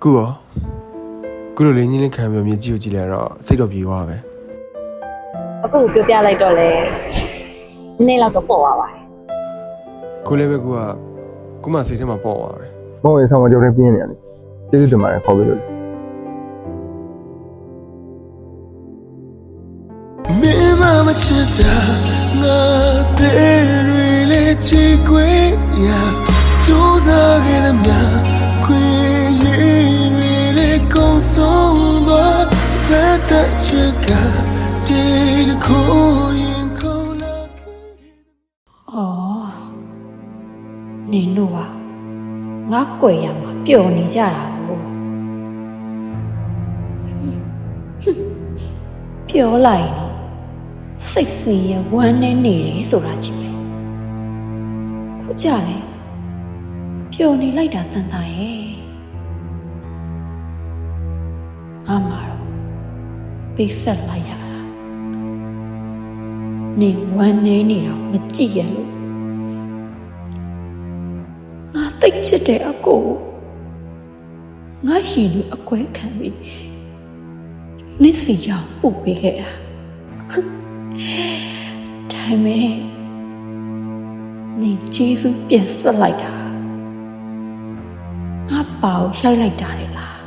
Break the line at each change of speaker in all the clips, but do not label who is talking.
အခုလိုလေးညင်းလေးခံပြီးမြင်ကြည့်ကြည့်လိုက်တော့စိတ်တော့ပြေသွားပဲ
အခုပြောပြလိုက်တော့လေနေ့လောက်တော့ပေါ်သွားပါတယ်
ကိုလည်းပဲကိုမစိတ်ထဲမှာပေါ့သွားတယ်
မောင်ရင်ဆောင်မကြောက်တဲ့ပြင်းနေရတယ်ကျေးဇူးတင်ပါတယ်ခေါ်ပြီးလို့
မင်းမချစ်တာငါတဲ့ရီလေးချစ်ခွေရကြိုးစားခဲ့တဲ့မြခွေရည်ရီလေးကုန်ဆုံးသွားတဲ့ချစ်ကဒီကိုရင်ခေါ်လာ
အော်နင်တို့ကငါကွယ်ရမှာပျော်နေကြတာကိုပြောလိုက်တော့စိတ်စီရဝမ်းနေနေတယ်ဆိုတာကြည့်ပဲခုကြလေပျော်နေလိုက်တာတန်တာရဲ့ငါမှာတော့ပိတ်ဆက်လိုက်ရတာနေဝမ်းနေနေတော့မကြည့်ရလို့ငါသိချစ်တဲ့အကိုငါရှင်လူအကွဲခံပြီးနစ်စီကြောင့်ပုတ်ပေးခဲ့တာဒါပေမဲ့နေကျေးဇူးပြန်ဆက်လိုက်တာငါပါကိုရှိုက်လိုက်တာလေလား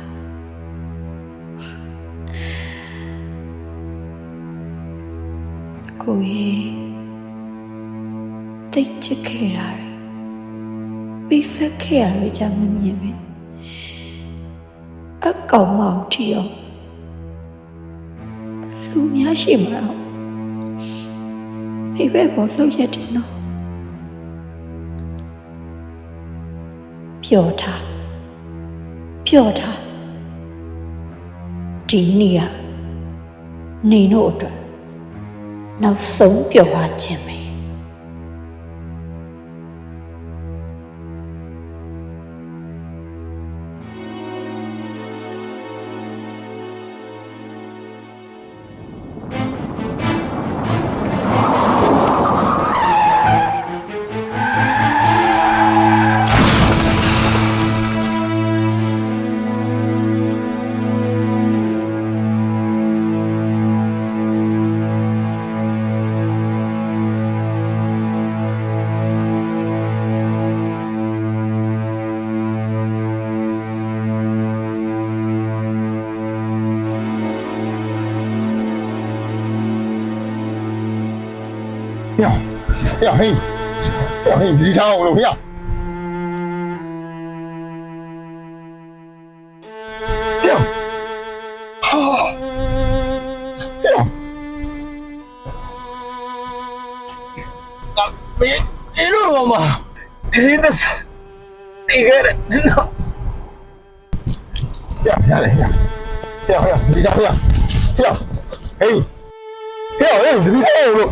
ကိုကြီးတိတ်ချစ်ခဲ့တာပိတ်ဆက်ခဲ့ရတယ်ကြောင့်မမြင်ပဲအကောင်မအောင်ထီရောလူများရှိမှာတော့မိဘပေါ်လှုပ်ရက်တယ်နော်ပြောထားဒီနေ့ကနေတို့အတွက်နောက်ဆုံးပြောပါခြင်းပဲ
呀嘿，你唱我了呀！呀，好，呀，你录了吗？真的是，这个人真的，呀，你唱呀，嘿，你唱我了。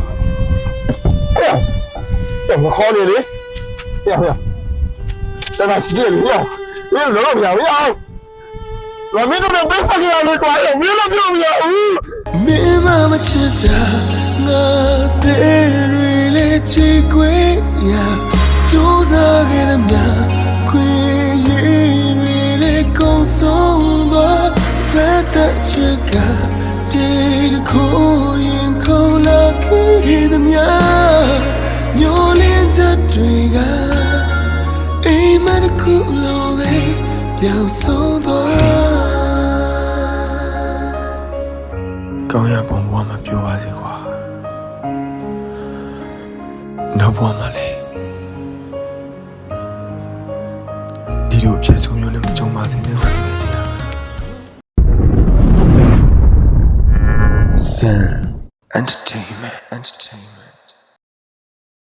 怎么好的嘞？在那洗脸里呀，没有人了，不要，我没都能背上去了，你管有没有了不要？
မင်းမချစ်တာငါတဲ့ရီလေးချစ်ခွေရကြိုးစားခဲ့တဲ့မြခွေရည်ရီလေးကုန်ဆုံးသွားတဲ့ချစ်ကဒီကိုရင်ခေါ်လာခဲ့တဲ့မြမျိုးလင်းချက်တွေကအိမ်မတစ်ခုလိုပဲပြောင်းဆုံးသွား
ကောင်းရပုံဘဝမှာပြောပါစေကွာနောက်ဘဝမှာလည်းဒီလိုဖြစ်ဆုံးမျိုးနဲ့မကြုံပါစေနဲ့ငါတကယ်ကြီးရမယ် Zen Entertainment